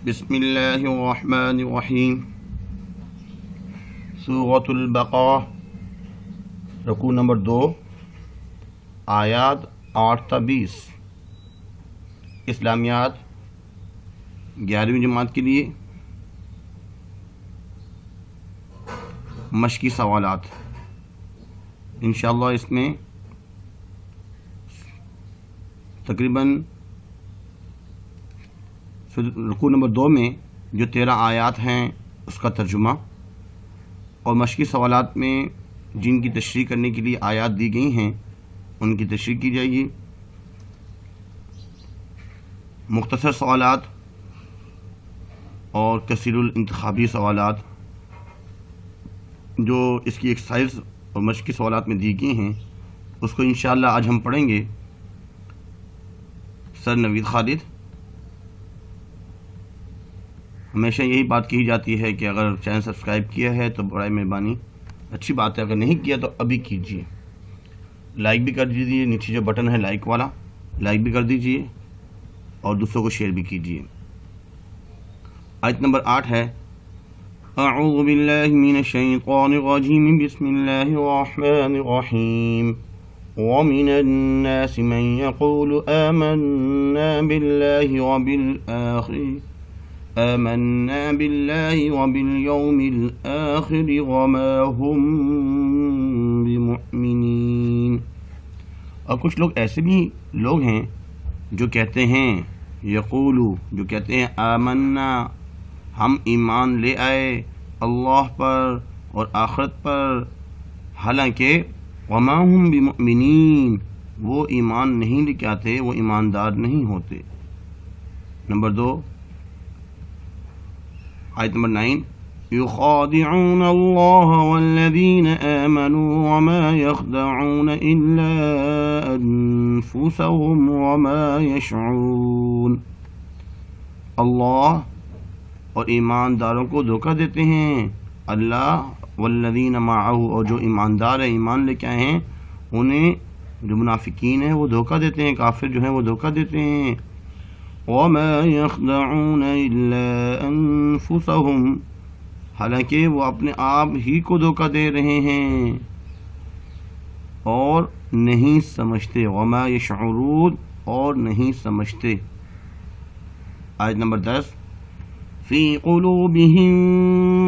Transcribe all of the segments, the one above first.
بسم اللہ الرحمن الرحیم۔ سورۃ البقرہ، رکوع نمبر 2، آیات 8 تا 20۔ اسلامیات 11ویں جماعت کے لیے مشقی سوالات۔ انشاءاللہ اس میں تقریباً رکوع نمبر 2 میں جو 13 آیات ہیں اس کا ترجمہ، اور مشقی سوالات میں جن کی تشریح کرنے کے لیے آیات دی گئی ہیں ان کی تشریح کی جائے گی۔ مختصر سوالات اور کثیر الانتخابی سوالات جو اس کی ایکسرسائز اور مشقی سوالات میں دی گئی ہیں اس کو انشاءاللہ آج ہم پڑھیں گے۔ سر نوید خالد۔ ہمیشہ یہی بات کہی جاتی ہے کہ اگر چینل سبسکرائب کیا ہے تو برائے مہربانی اچھی بات ہے، اگر نہیں کیا تو ابھی کیجیے، لائک بھی کر دیجیے، نیچے جو بٹن ہے لائک والا لائک بھی کر دیجیے اور دوسروں کو شیئر بھی کیجیے۔ آیت نمبر 8 ہے، اعوذ باللہ من الشیطان الرجیم، بسم اللہ الرحمن الرحیم۔ ومن الناس من يقول آمنا بالله وباليوم الآخر وما هم بمؤمنين۔ اور کچھ لوگ ایسے بھی لوگ ہیں جو کہتے ہیں، یقولو جو کہتے ہیں، آمنا ہم ایمان لے آئے اللہ پر اور آخرت پر، حالانکہ وما هم بمؤمنین وہ ایمان نہیں لے کے آتے، وہ ایماندار نہیں ہوتے۔ نمبر 2 آیت نمبر 9، يخادعون الله والذين آمنوا وما يخدعون إلا أنفسهم وما يشعرون۔ اللہ اور ایمانداروں کو دھوکہ دیتے ہیں، اللہ والذین معه اور جو ایماندار ہیں، ایمان لے کے آئے ہیں، انہیں جو منافقین ہیں وہ دھوکہ دیتے ہیں، کافر جو ہیں وہ دھوکہ دیتے ہیں۔ وَمَا يَخْدَعُونَ إِلَّا أَنفُسَهُمْ حالانکہ وہ اپنے آپ ہی کو دھوکہ دے رہے ہیں اور نہیں سمجھتے۔ وَمَا يَشْعُرُونَ اور نہیں سمجھتے۔ آیت نمبر 10، فِي قُلُوبِهِم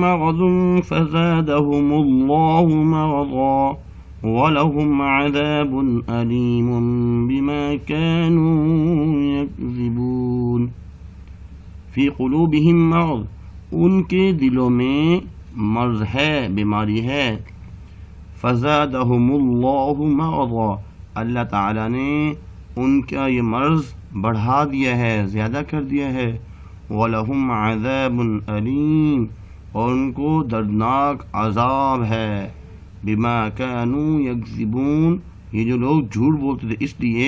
مَّرَضٌ فَزَادَهُمُ اللَّهُ مَرَضًا وَلَهُمْ عَذَابٌ أَلِيمٌ بِمَا كَانُوا يَكْذِبُونَ۔ فی قلوبہم مرض ان کے دلوں میں مرض ہے، بیماری ہے۔ فزادہم اللہ مرضا اللہ تعالیٰ نے ان کا یہ مرض بڑھا دیا ہے، زیادہ کر دیا ہے۔ وَلَهُمْ عَذَابٌ أَلِيمٌ اور ان کو دردناک عذاب ہے۔ بما كانوا يكذبون یہ جو لوگ جھوٹ بولتے تھے اس لیے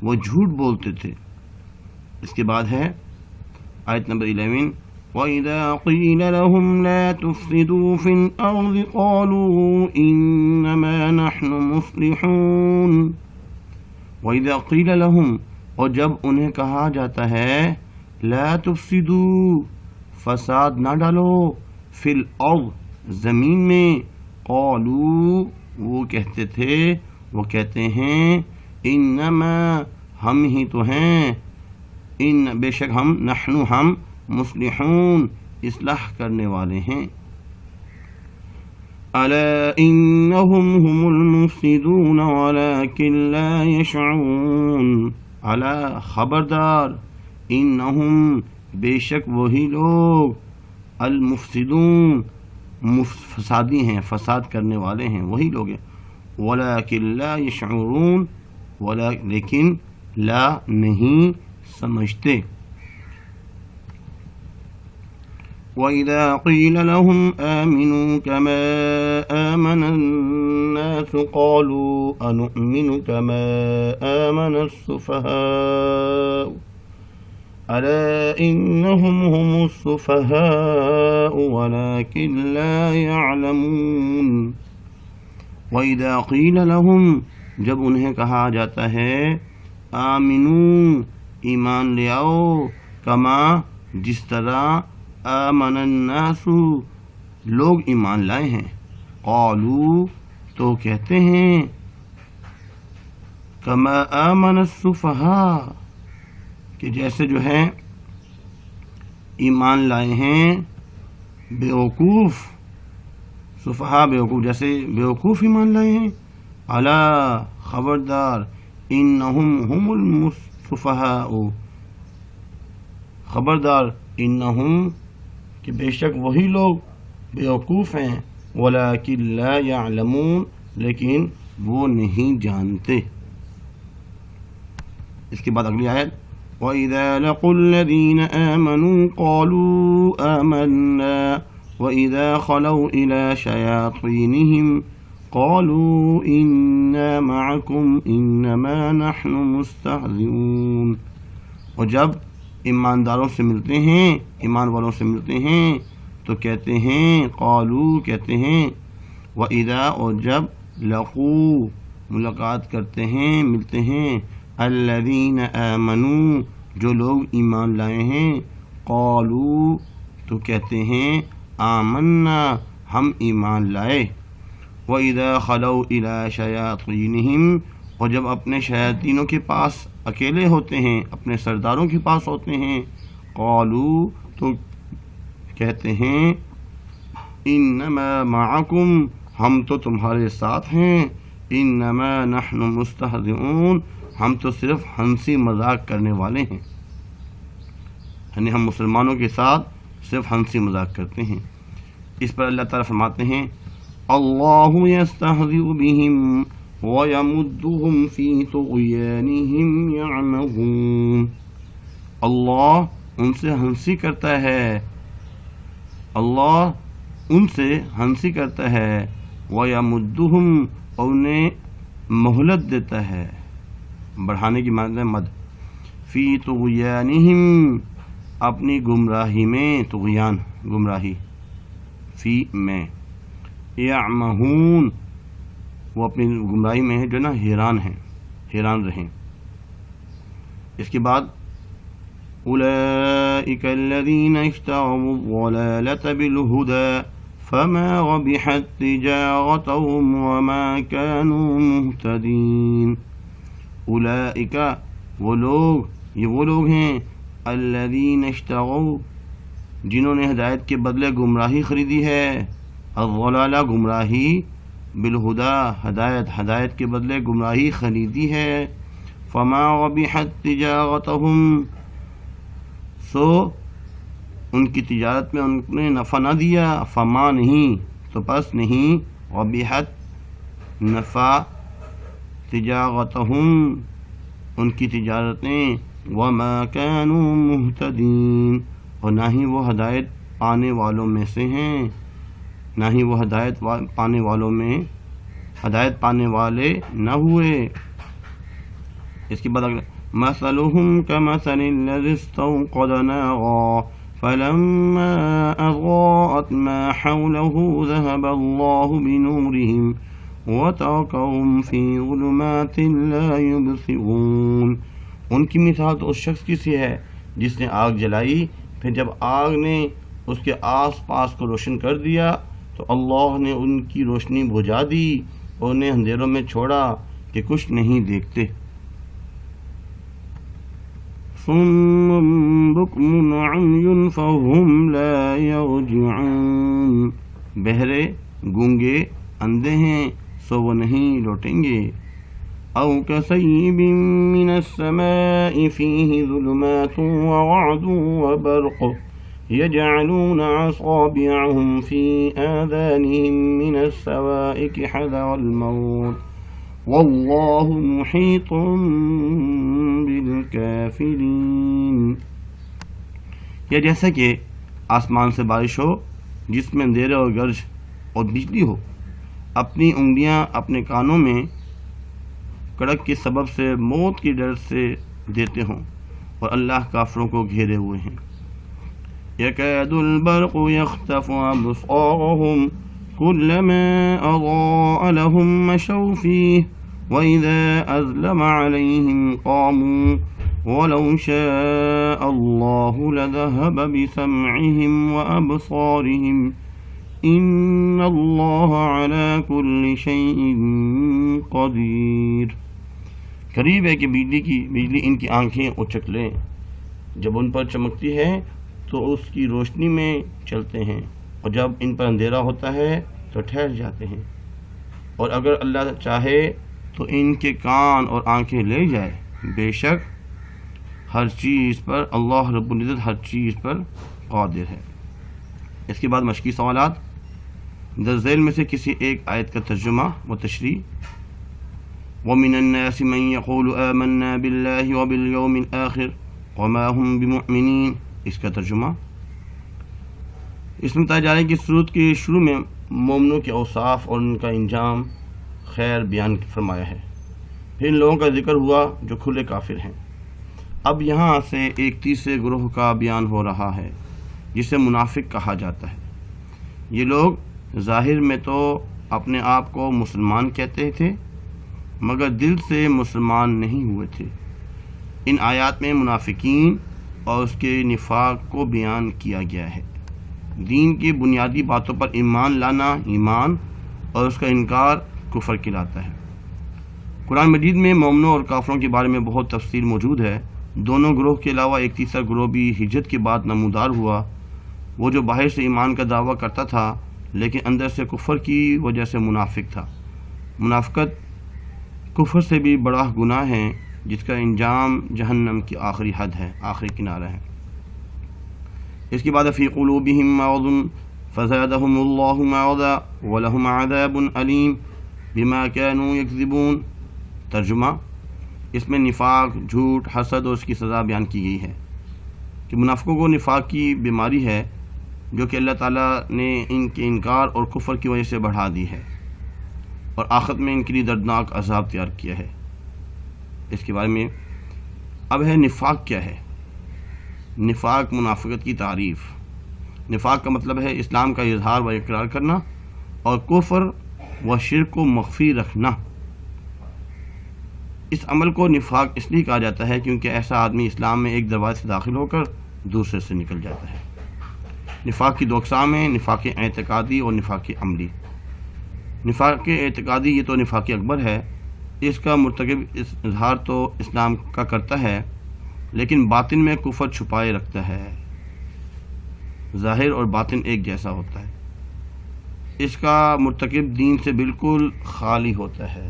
وہ جھوٹ بولتے تھے۔ اس کے بعد ہے آیت نمبر 11، وَإِذَا قِيلَ لَهُمْ لَا تُفْسِدُوا فِي الْأَرْضِ قَالُوا إِنَّمَا نَحْنُ مُصْلِحُونَ۔ وَإِذَا قِيلَ لَهُمْ اور جب انہیں کہا جاتا ہے، لا تفسدوا فساد نہ ڈالو، فی الارض زمین میں، قالوا وہ کہتے تھے، وہ کہتے ہیں، انما ہم ہی تو ہیں، ان بے شک ہم، نحن ہم، مصلحون اصلاح کرنے والے ہیں۔ الا انہم هم المفسدون ولكن لا يشعرون۔ الا خبردار، انہم بے شک وہی لوگ، المفسدون فسادی ہیں، فساد کرنے والے ہیں، وہی لوگ ہیں۔ ولیکن لا یشعرون لیکن لا نہیں سمجھتے۔ وَإِذَا قِيلَ لَهُمْ آمِنُوا كَمَا آمَنَ النَّاسُ قَالُوا أَنُؤْمِنُ كَمَا آمَنَ السُّفَهَاءُ أَلَا إِنَّهُمْ هُمُ السُّفَهَاءُ وَلَكِنْ لَا يَعْلَمُونَ۔ وَإِذَا قِيلَ لَهُمْ جب انہیں کہا جاتا ہے، آمنو ایمان لے آؤ، کما جس طرح آمن الناس لوگ ایمان لائے ہیں، قالوا تو کہتے ہیں، کما آمن السفہاء کہ جیسے جو ہے ایمان لائے ہیں بیوقوف، سفہاء بیوقوف، جیسے بیوقوف ایمان لائے ہیں، الا خبردار، انہم هم السفہاء، خبردار انہم کہ بے شک وہی لوگ بیوقوف ہیں، ولکن لا یعلمون لیکن وہ نہیں جانتے۔ اس کے بعد اگلی آیت، وَإِذَا لَقُوا الَّذِينَ آمَنُوا قَالُوا آمَنَّا وَإِذَا خَلَوْا إِلَى شَيَاطِينِهِمْ قَالُوا إِنَّا مَعَكُمْ إِنَّمَا نَحْنُ مُسْتَهْزِئُونَ، اور جب ایمانداروں سے ملتے ہیں، ایمان والوں سے ملتے ہیں تو کہتے ہیں، قالوا کہتے ہیں، وَإِذَا اور جب لَقُوا ملاقات کرتے ہیں، ملتے ہیں، الَّذِينَ آمَنُوا جو لوگ ایمان لائے ہیں، قالوا تو کہتے ہیں، آمنا ہم ایمان لائے، وَإِذَا خَلَوْا إِلَى شَيَاطِينِهِمْ اور جب اپنے شیاطینوں کے پاس اکیلے ہوتے ہیں، اپنے سرداروں کے پاس ہوتے ہیں، قالوا تو کہتے ہیں، انما معکم ہم تو تمہارے ساتھ ہیں، انما نحن مستہزئون ہم تو صرف ہنسی مذاق کرنے والے ہیں، یعنی ہم مسلمانوں کے ساتھ صرف ہنسی مذاق کرتے ہیں۔ اس پر اللہ تعالیٰ فرماتے ہیں، اللہ یستہزئ بہم وَيَمُدُّهُمْ فِي طُغْيَانِهِمْ يَعْمَهُونَ، اللہ ان سے ہنسی کرتا ہے، اللہ ان سے ہنسی کرتا ہے، وَيَمُدُّهُمْ اور انہیں مہلت دیتا ہے، بڑھانے کی معنی ہے مد، فی طغیانہم اپنی گمراہی میں، طغیان گمراہی، فی میں، یعمہون وہ اپنی گمراہی میں ہے جو نا حیران ہیں، حیران رہیں۔ اس کے بعد اولئک الذین اشتروا الضلالة بالهدى فما ربحت تجارتهم وما كانوا مهتدین، اولئک وہ لوگ، یہ وہ لوگ ہیں، الذین اشتروا جنہوں نے ہدایت کے بدلے گمراہی خریدی ہے، الضلالہ گمراہی، بالہدا ہدایت کے بدلے گمراہی خریدی ہے، فما ربحت تجارتهم سو ان کی تجارت میں ان نے نفع نہ دیا، فما نہیں تو پس نہیں، ربحت نفع، تجارتهم ان کی تجارتیں، وما كانوا مهتدین اور نہ ہی وہ ہدایت پانے والوں میں سے ہیں، نہ ہی وہ ہدایت پانے والوں میں ہدایت پانے والے نہ ہوئے۔ اس کے بعد مثلهم كمثل الذي استوقد نارا فلما أضاءت ما حوله ذهب الله بنورهم وتركهم في ظلمات لا يبصرون، ان کی مثال تو اس شخص کی سی ہے جس نے آگ جلائی، پھر جب آگ نے اس کے آس پاس کو روشن کر دیا تو اللہ نے ان کی روشنی بجھا دی اور انہیں اندھیروں میں چھوڑا کہ کچھ نہیں دیکھتے۔ صم بکم عمی فہم لا یرجعون، بہرے گونگے اندھے ہیں سو وہ نہیں لوٹیں گے، او کصیب من السماء فیہ ظلمات ورعد وبرق يجعلون أصابعهم في آذانهم من الصواعق حذر الموت والله محيط بالكافرين، یا جیسا کہ آسمان سے بارش ہو جس میں اندھیرے اور گرج اور بجلی ہو، اپنی انگلیاں اپنے کانوں میں کڑک کے سبب سے موت کے ڈر سے دیتے ہوں، اور اللہ کافروں کو گھیرے ہوئے ہیں۔ يكاد البرق يخطف أبصارهم كلما أضاء لهم مشوا فيه وإذا أظلم عليهم قاموا وَلَوْ شَاءَ اللَّهُ لَذَهَبَ بِسَمْعِهِمْ وَأَبْصَارِهِمْ إِنَّ اللَّهَ عَلَى كُلِّ شَيْءٍ قَدِيرٌ۔ قریب ہے کہ بجلی ان کی آنکھیں اچک لیں، جب ان پر چمکتی ہے تو اس کی روشنی میں چلتے ہیں، اور جب ان پر اندھیرا ہوتا ہے تو ٹھہر جاتے ہیں، اور اگر اللہ چاہے تو ان کے کان اور آنکھیں لے جائے۔ بے شک ہر چیز پر اللہ رب العزت ہر چیز پر قادر ہے۔ اس کے بعد مشقی سوالات۔ درج ذیل میں سے کسی ایک آیت کا ترجمہ و تشریح۔ وَمِنَ النَّاسِ مَن يَقُولُ آمَنَّا بِاللَّهِ وَبِالْيَوْمِ الْآخِرِ وَمَا هُمْ بِمُؤْمِنِينَ۔ اس کا ترجمہ۔ اس میں بتایا جا رہا ہے کہ سورت کے شروع میں مومنوں کے اوصاف اور ان کا انجام خیر بیان فرمایا ہے، پھر ان لوگوں کا ذکر ہوا جو کھلے کافر ہیں۔ اب یہاں سے ایک تیسرے گروہ کا بیان ہو رہا ہے جسے منافق کہا جاتا ہے۔ یہ لوگ ظاہر میں تو اپنے آپ کو مسلمان کہتے تھے مگر دل سے مسلمان نہیں ہوئے تھے۔ ان آیات میں منافقین اور اس کے نفاق کو بیان کیا گیا ہے۔ دین کی بنیادی باتوں پر ایمان لانا ایمان اور اس کا انکار کفر کہلاتا ہے۔ قرآن مجید میں مومنوں اور کافروں کے بارے میں بہت تفصیل موجود ہے۔ دونوں گروہ کے علاوہ ایک تیسرا گروہ بھی ہجرت کے بعد نمودار ہوا، وہ جو باہر سے ایمان کا دعویٰ کرتا تھا لیکن اندر سے کفر کی وجہ سے منافق تھا۔ منافقت کفر سے بھی بڑا گناہ ہے جس کا انجام جہنم کی آخری حد ہے، آخری کنارہ ہے۔ اس کے بعد فی قلوبہم مرض فزادہم اللہ مرضا ولہم عذاب علیم بما كانوا یکذبون۔ ترجمہ۔ اس میں نفاق، جھوٹ، حسد اور اس کی سزا بیان کی گئی ہے کہ منافقوں کو نفاق کی بیماری ہے جو کہ اللہ تعالیٰ نے ان کے انکار اور کفر کی وجہ سے بڑھا دی ہے، اور آخرت میں ان کے لیے دردناک عذاب تیار کیا ہے۔ اس کے بارے میں اب ہے نفاق کیا ہے۔ نفاق منافقت کی تعریف۔ نفاق کا مطلب ہے اسلام کا اظہار و اقرار کرنا اور کفر و شرک کو مخفی رکھنا۔ اس عمل کو نفاق اس لیے کہا جاتا ہے کیونکہ ایسا آدمی اسلام میں ایک دروازے سے داخل ہو کر دوسرے سے نکل جاتا ہے۔ نفاق کی دو اقسام ہیں، نفاق اعتقادی اور نفاق عملی۔ نفاق اعتقادی یہ تو نفاق اکبر ہے، اس کا مرتکب اظہار تو اسلام کا کرتا ہے لیکن باطن میں کفر چھپائے رکھتا ہے، ظاہر اور باطن ایک جیسا ہوتا ہے۔ اس کا مرتکب دین سے بالکل خالی ہوتا ہے،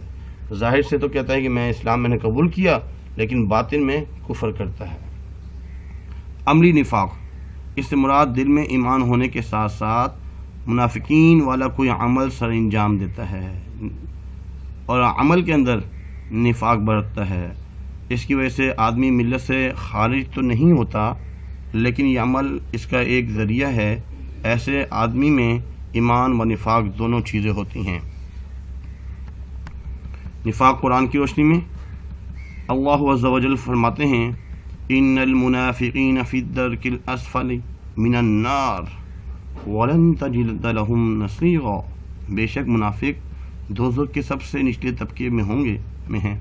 ظاہر سے تو کہتا ہے کہ میں اسلام میں نے قبول کیا لیکن باطن میں کفر کرتا ہے۔ عملی نفاق، اس سے مراد دل میں ایمان ہونے کے ساتھ ساتھ منافقین والا کوئی عمل سر انجام دیتا ہے اور عمل کے اندر نفاق برتتا ہے۔ اس کی وجہ سے آدمی ملت سے خارج تو نہیں ہوتا لیکن یہ عمل اس کا ایک ذریعہ ہے۔ ایسے آدمی میں ایمان و نفاق دونوں چیزیں ہوتی ہیں۔ نفاق قرآن کی روشنی میں اللہ عز و جل فرماتے ہیں ان المنافقین فی الدرک الاسفل من النار ولن تجد لهم نصیرا۔ بے شک منافق دوزخ کے سب سے نچلے طبقے میں ہیں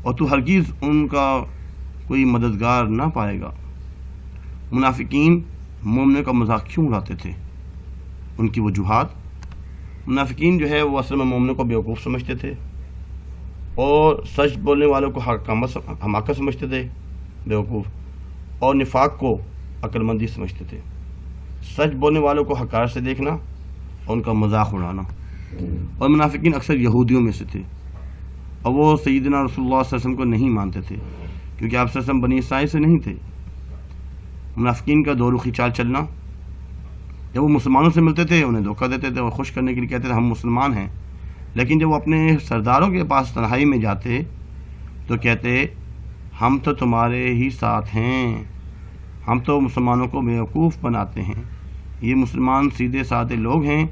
اور تو ہرگز ان کا کوئی مددگار نہ پائے گا۔ منافقین مومنوں کا مذاق کیوں اڑاتے تھے؟ ان کی وجوہات۔ منافقین جو ہے وہ اصل میں مومنوں کو بیوقوف سمجھتے تھے اور سچ بولنے والوں کو حماقت سمجھتے تھے، بیوقوف، اور نفاق کو عقل مندی سمجھتے تھے۔ سچ بولنے والوں کو حقار سے دیکھنا اور ان کا مذاق اڑانا۔ اور منافقین اکثر یہودیوں میں سے تھے اور وہ سیدنا رسول اللہ صلی اللہ علیہ وسلم کو نہیں مانتے تھے کیونکہ آپ صلی اللہ علیہ وسلم بنی اسرائیل سے نہیں تھے۔ منافقین کا دو رخی چال چلنا، جب وہ مسلمانوں سے ملتے تھے انہیں دھوکہ دیتے تھے اور خوش کرنے کے لیے کہتے تھے ہم مسلمان ہیں، لیکن جب وہ اپنے سرداروں کے پاس تنہائی میں جاتے تو کہتے ہم تو تمہارے ہی ساتھ ہیں، ہم تو مسلمانوں کو بیوقوف بناتے ہیں، یہ مسلمان سیدھے سادے لوگ ہیں،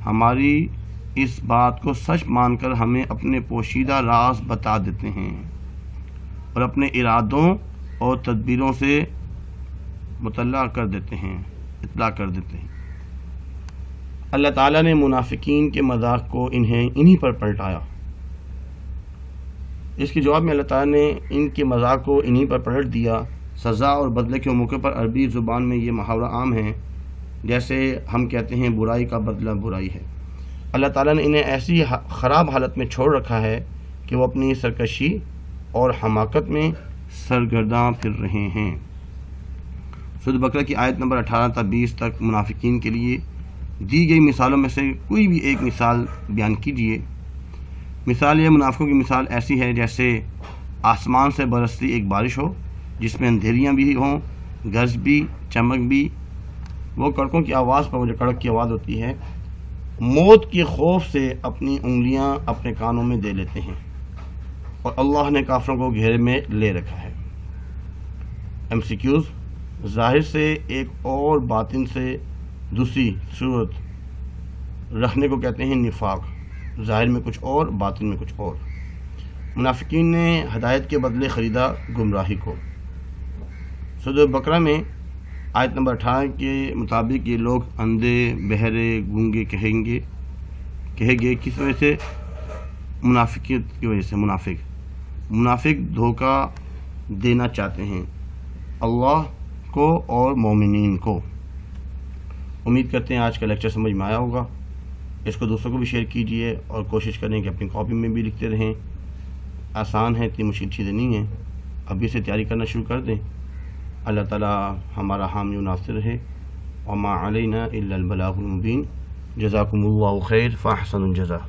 ہماری اس بات کو سچ مان کر ہمیں اپنے پوشیدہ راز بتا دیتے ہیں اور اپنے ارادوں اور تدبیروں سے اطلاع کر دیتے ہیں۔ اللہ تعالیٰ نے منافقین کے مذاق کو انہیں انہی پر پلٹایا۔ اس کے جواب میں اللہ تعالیٰ نے ان کے مذاق کو انہی پر پلٹ دیا۔ سزا اور بدلے کے موقع پر عربی زبان میں یہ محاورہ عام ہے، جیسے ہم کہتے ہیں برائی کا بدلہ برائی ہے۔ اللہ تعالیٰ نے انہیں ایسی خراب حالت میں چھوڑ رکھا ہے کہ وہ اپنی سرکشی اور حماقت میں سرگرداں پھر رہے ہیں۔ سورۃ بقرہ کی آیت نمبر 18 تا 20 تک منافقین کے لیے دی گئی مثالوں میں سے کوئی بھی ایک مثال بیان کیجیے۔ مثال یہ منافقوں کی مثال ایسی ہے جیسے آسمان سے برستی ایک بارش ہو جس میں اندھیریاں بھی ہوں، گرج بھی، چمک بھی۔ وہ کڑکوں کی آواز پر، وہ جو کڑک کی آواز ہوتی ہے، موت کے خوف سے اپنی انگلیاں اپنے کانوں میں دے لیتے ہیں، اور اللہ نے کافروں کو گھیرے میں لے رکھا ہے۔ MCQs: ظاہر سے ایک اور باطن سے دوسری صورت رکھنے کو کہتے ہیں نفاق۔ ظاہر میں کچھ اور، باطن میں کچھ اور۔ منافقین نے ہدایت کے بدلے خریدا گمراہی کو۔ سورۃ بقرہ میں آیت نمبر 18 کے مطابق یہ لوگ اندھے، بہرے، گونگے کہیں گے کس وجہ سے؟ منافقیت کی وجہ سے۔ منافق دھوکہ دینا چاہتے ہیں اللہ کو اور مومنین کو۔ امید کرتے ہیں آج کا لیکچر سمجھ میں آیا ہوگا۔ اس کو دوسروں کو بھی شیئر کیجئے اور کوشش کریں کہ اپنی کاپی میں بھی لکھتے رہیں۔ آسان ہے، اتنی مشکل چیزیں نہیں ہیں، ابھی سے تیاری کرنا شروع کر دیں۔ اللہ تعالی ہمارا حامی و ناصر رہے۔ وما علینا الا البلاغ المبین۔ جزاکم اللہ خیر فاحسن الجزاء۔